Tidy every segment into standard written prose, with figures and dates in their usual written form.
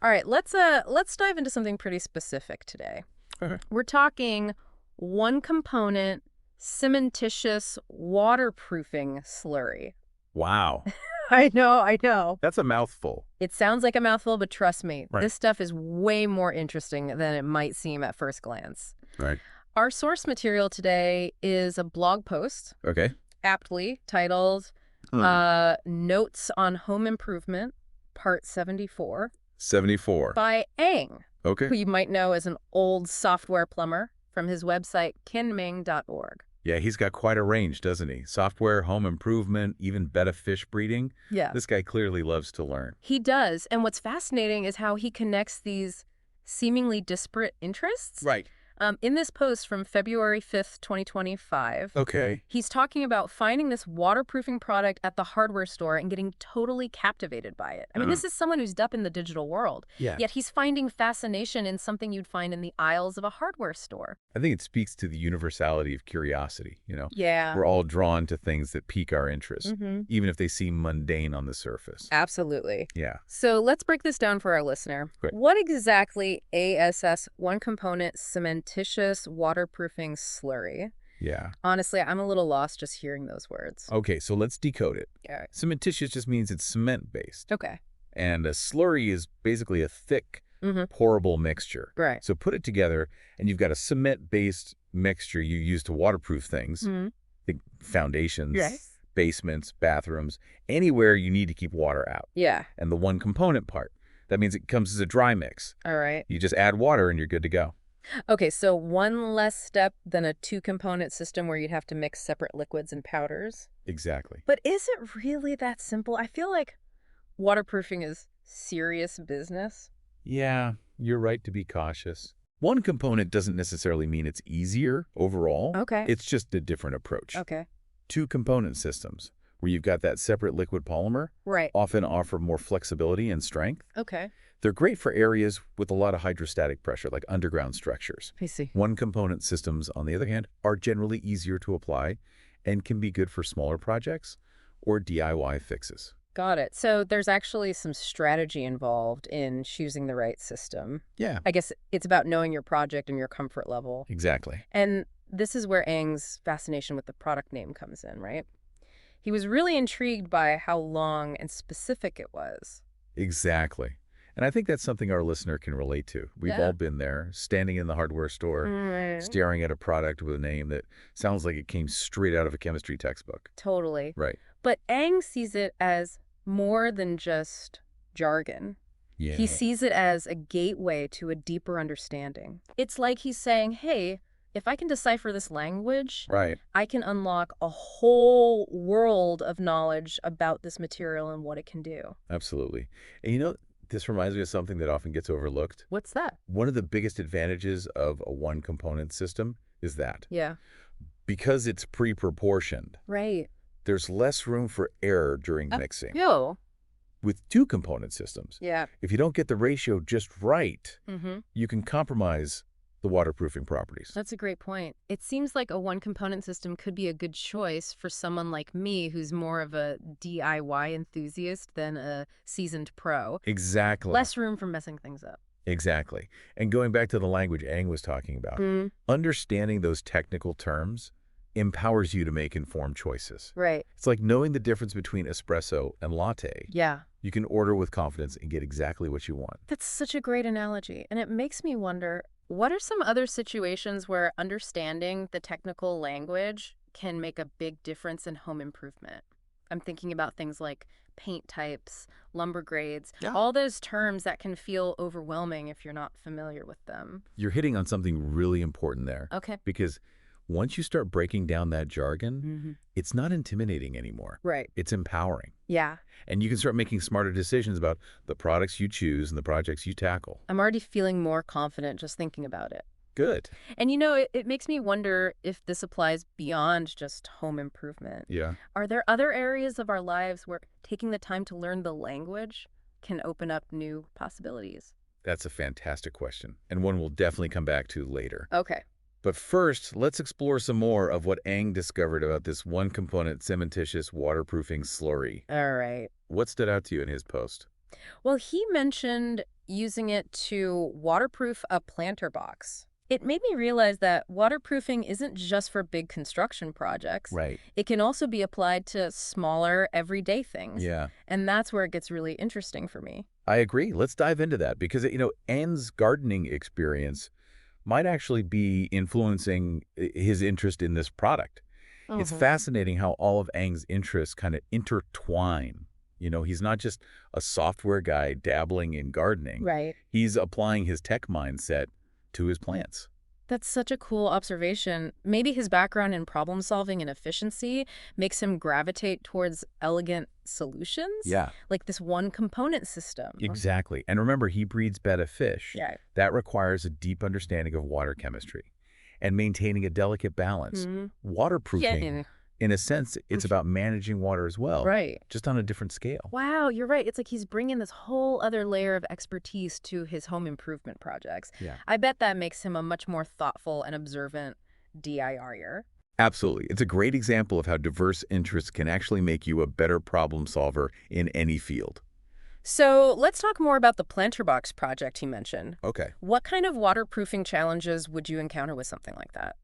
All right, let's dive into something pretty specific today. Okay. We're talking one component cementitious waterproofing slurry. Wow. I know, I know. That's a mouthful. It sounds like a mouthful, but trust me, Right. this stuff is way more interesting than it might seem at first glance. Right. Our source material today is a blog post, Okay. aptly titled Hmm. Notes on Home Improvement, Part 74, 74. by Ang, Okay. who you might know as an old software plumber from his website, kinming.org. Yeah, he's got quite a range, doesn't he? Software, home improvement, even betta fish breeding. Yeah. This guy clearly loves to learn. He does, and what's fascinating is how he connects these seemingly disparate interests. Right. In this post from February 5th, 2025, Okay. he's talking about finding this waterproofing product at the hardware store and getting totally captivated by it. I mean, this is someone who's up in the digital world, Yeah. yet he's finding fascination in something you'd find in the aisles of a hardware store. I think it speaks to the universality of curiosity, Yeah. We're all drawn to things that pique our interest, Mm-hmm. even if they seem mundane on the surface. Absolutely. Yeah. So let's break this down for our listener. Great. What exactly ASS one component cementitious waterproofing slurry? Yeah. Honestly, I'm a little lost just hearing those words. Okay, so let's decode it. Yeah. Cementitious just means it's cement-based. Okay. And a slurry is basically a thick, Mm-hmm. pourable mixture. Right. So put it together, and you've got a cement-based mixture you use to waterproof things, Mm-hmm. think foundations, Yes. basements, bathrooms, anywhere you need to keep water out. Yeah. And the one component part, that means it comes as a dry mix. All right. You just add water and you're good to go. Okay, so one less step than a two-component system where you'd have to mix separate liquids and powders. Exactly. But is it really that simple? I feel like waterproofing is serious business. Yeah, you're right to be cautious. One component doesn't necessarily mean it's easier overall. Okay. It's just a different approach. Okay. Two-component systems, where you've got that separate liquid polymer, Right. often offer more flexibility and strength. Okay. They're great for areas with a lot of hydrostatic pressure, like underground structures. I see. One-component systems, on the other hand, are generally easier to apply and can be good for smaller projects or DIY fixes. Got it. So there's actually some strategy involved in choosing the right system. Yeah, I guess it's about knowing your project and your comfort level. exactly. And this is where Ang's fascination with the product name comes in, right? He was really intrigued by how long and specific it was. Exactly. And I think that's something our listener can relate to. We've Yeah. all been there, standing in the hardware store, Right. staring at a product with a name that sounds like it came straight out of a chemistry textbook. Totally. Right. But Ang sees it as more than just jargon. Yeah. He sees it as a gateway to a deeper understanding. It's like he's saying, hey, if I can decipher this language, Right. I can unlock a whole world of knowledge about this material and what it can do. Absolutely. And this reminds me of something that often gets overlooked. What's that? One of the biggest advantages of a one-component system is that Yeah. because it's pre-proportioned, Right. there's less room for error during mixing. Yo. With two-component systems, Yeah. if you don't get the ratio just right, Mm-hmm. you can compromise the waterproofing properties. That's a great point. It seems like a one-component system could be a good choice for someone like me who's more of a DIY enthusiast than a seasoned pro. Exactly. Less room for messing things up. Exactly. And going back to the language Ang was talking about, understanding those technical terms empowers you to make informed choices. Right. It's like knowing the difference between espresso and latte. Yeah. You can order with confidence and get exactly what you want. That's such a great analogy. And it makes me wonder, what are some other situations where understanding the technical language can make a big difference in home improvement? I'm thinking about things like paint types, lumber grades, all those terms that can feel overwhelming if you're not familiar with them. You're hitting on something really important there. Okay. Because once you start breaking down that jargon, it's not intimidating anymore. Right. It's empowering. Yeah. And you can start making smarter decisions about the products you choose and the projects you tackle. I'm already feeling more confident just thinking about it. Good. And it makes me wonder if this applies beyond just home improvement. Yeah. Are there other areas of our lives where taking the time to learn the language can open up new possibilities? That's a fantastic question, and one we'll definitely come back to later. Okay. But first, let's explore some more of what Ang discovered about this one-component cementitious waterproofing slurry. All right. What stood out to you in his post? Well, he mentioned using it to waterproof a planter box. It made me realize that waterproofing isn't just for big construction projects. Right. It can also be applied to smaller, everyday things. Yeah. And that's where it gets really interesting for me. I agree. Let's dive into that because, Ann's gardening experience might actually be influencing his interest in this product. It's Hmm. fascinating how all of Aang's interests kind of intertwine. He's not just a software guy dabbling in gardening. Right. He's applying his tech mindset to his plants. That's such a cool observation. Maybe his background in problem solving and efficiency makes him gravitate towards elegant solutions, Yeah, like this one component system. exactly. And remember, he breeds betta fish. Yeah. That requires a deep understanding of water chemistry and maintaining a delicate balance. Hmm. Waterproofing, Yeah. in a sense, it's about managing water as well, Right. just on a different scale. Wow, you're right. It's like he's bringing this whole other layer of expertise to his home improvement projects. Yeah. I bet that makes him a much more thoughtful and observant DIYer. Absolutely. It's a great example of how diverse interests can actually make you a better problem solver in any field. So let's talk more about the planter box project he mentioned. Okay. What kind of waterproofing challenges would you encounter with something like that?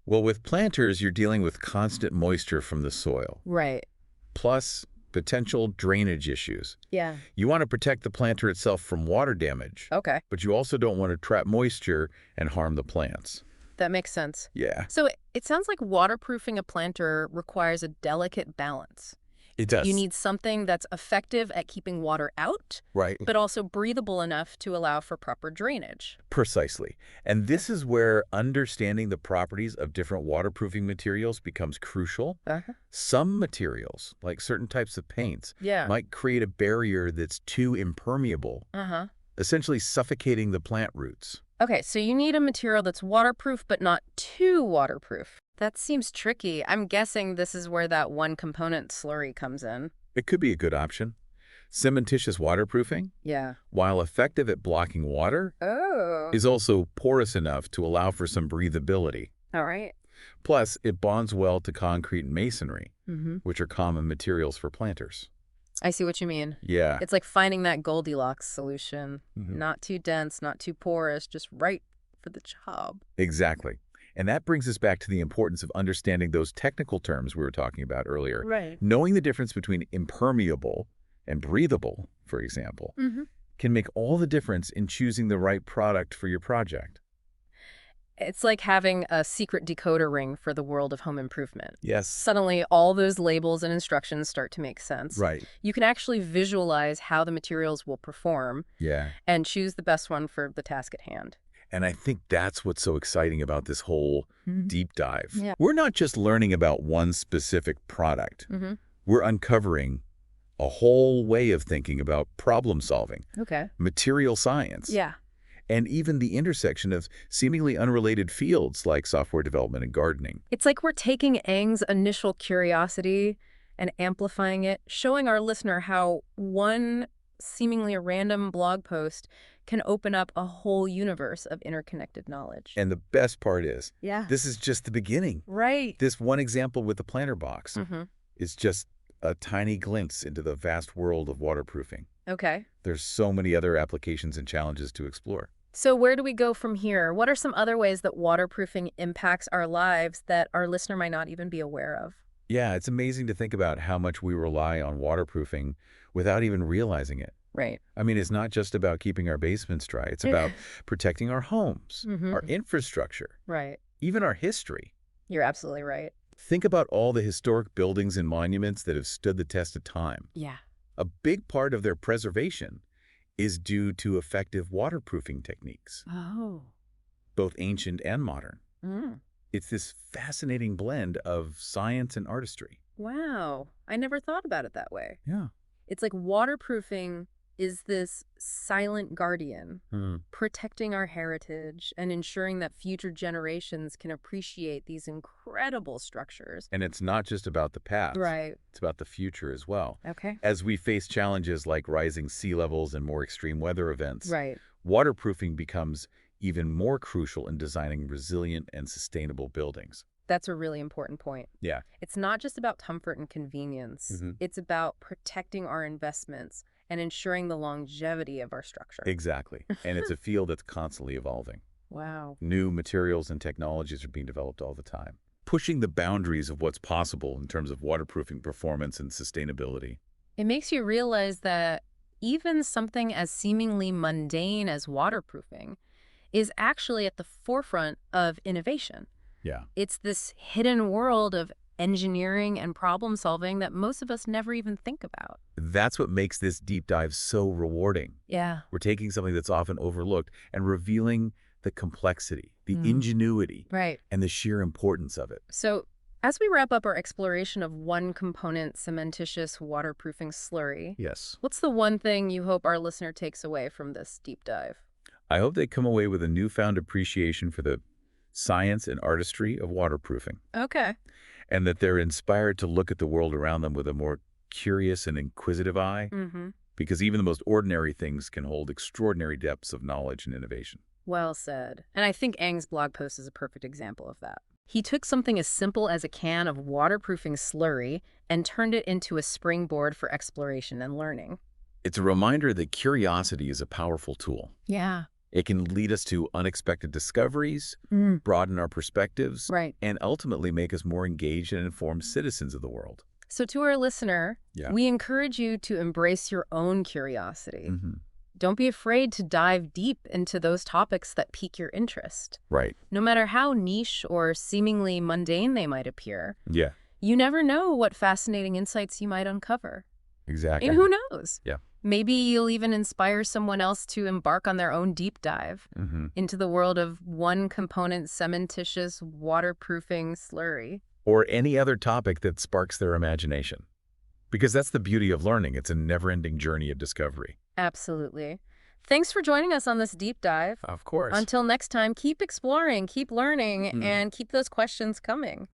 Well, with planters, you're dealing with constant moisture from the soil, Right. plus potential drainage issues. Yeah. You want to protect the planter itself from water damage, Okay. but you also don't want to trap moisture and harm the plants. That makes sense. Yeah, So it sounds like waterproofing a planter requires a delicate balance. it does. You need something that's effective at keeping water out, Right. but also breathable enough to allow for proper drainage. Precisely. And this is where understanding the properties of different waterproofing materials becomes crucial. Uh-huh. Some materials, like certain types of paints, Yeah. might create a barrier that's too impermeable, Uh-huh. essentially suffocating the plant roots. Okay, so you need a material that's waterproof but not too waterproof. That seems tricky. I'm guessing this is where that one component slurry comes in. It could be a good option. Cementitious waterproofing, Yeah. while effective at blocking water, Oh. is also porous enough to allow for some breathability. All right. Plus, it bonds well to concrete and masonry, Mm-hmm. which are common materials for planters. I see what you mean. Yeah. It's like finding that Goldilocks solution. Mhm. Not too dense, not too porous, just right for the job. Exactly. And that brings us back to the importance of understanding those technical terms we were talking about earlier. Right. Knowing the difference between impermeable and breathable, for example, Mm-hmm. can make all the difference in choosing the right product for your project. It's like having a secret decoder ring for the world of home improvement. Yes. Suddenly, all those labels and instructions start to make sense. Right. You can actually visualize how the materials will perform Yeah. and choose the best one for the task at hand. And I think that's what's so exciting about this whole Mhm. deep dive. Yeah. We're not just learning about one specific product. Mm-hmm. We're uncovering a whole way of thinking about problem solving, Okay. material science, Yeah. and even the intersection of seemingly unrelated fields like software development and gardening. It's like we're taking Aang's initial curiosity and amplifying it, showing our listener how one seemingly a random blog post can open up a whole universe of interconnected knowledge. And the best part is, Yeah. this is just the beginning. Right. This one example with the planter box Mm-hmm. is just a tiny glimpse into the vast world of waterproofing. Okay. There's so many other applications and challenges to explore. So where do we go from here? What are some other ways that waterproofing impacts our lives that our listener might not even be aware of? Yeah, it's amazing to think about how much we rely on waterproofing without even realizing it. Right. I mean, it's not just about keeping our basements dry. It's about protecting our homes, Mhm. our infrastructure, Right. even our history. You're absolutely right. Think about all the historic buildings and monuments that have stood the test of time. Yeah. A big part of their preservation is due to effective waterproofing techniques, Oh. both ancient and modern. Mm. It's this fascinating blend of science and artistry. Wow. I never thought about it that way. Yeah. It's like waterproofing is this silent guardian protecting our heritage and ensuring that future generations can appreciate these incredible structures. And it's not just about the past. Right. It's about the future as well. Okay. As we face challenges like rising sea levels and more extreme weather events, Right. waterproofing becomes even more crucial in designing resilient and sustainable buildings. That's a really important point. Yeah. It's not just about comfort and convenience. Mhm. It's about protecting our investments and ensuring the longevity of our structure. Exactly. And it's a field that's constantly evolving. Wow. New materials and technologies are being developed all the time, pushing the boundaries of what's possible in terms of waterproofing performance and sustainability. It makes you realize that even something as seemingly mundane as waterproofing is actually at the forefront of innovation. Yeah. It's this hidden world of engineering and problem solving that most of us never even think about. That's what makes this deep dive so rewarding. Yeah. We're taking something that's often overlooked and revealing the complexity, the Mm. ingenuity, Right. and the sheer importance of it. So, as we wrap up our exploration of one component cementitious waterproofing slurry, Yes. what's the one thing you hope our listener takes away from this deep dive? I hope they come away with a newfound appreciation for the science and artistry of waterproofing, Okay. and that they're inspired to look at the world around them with a more curious and inquisitive eye, Mm-hmm. because even the most ordinary things can hold extraordinary depths of knowledge and innovation. Well said. And I think Aang's blog post is a perfect example of that. He took something as simple as a can of waterproofing slurry and turned it into a springboard for exploration and learning. It's a reminder that curiosity is a powerful tool. Yeah. It can lead us to unexpected discoveries, Mm. broaden our perspectives, Right. and ultimately make us more engaged and informed citizens of the world. So to our listener, Yeah. we encourage you to embrace your own curiosity. Mm-hmm. Don't be afraid to dive deep into those topics that pique your interest. Right. No matter how niche or seemingly mundane they might appear, Yeah, you never know what fascinating insights you might uncover. exactly. And who knows? Yeah. Maybe you'll even inspire someone else to embark on their own deep dive Mm-hmm. into the world of one component cementitious waterproofing slurry. Or any other topic that sparks their imagination. Because that's the beauty of learning. It's a never-ending journey of discovery. Absolutely. Thanks for joining us on this deep dive. Of course. Until next time, keep exploring, keep learning, Mhm. and keep those questions coming.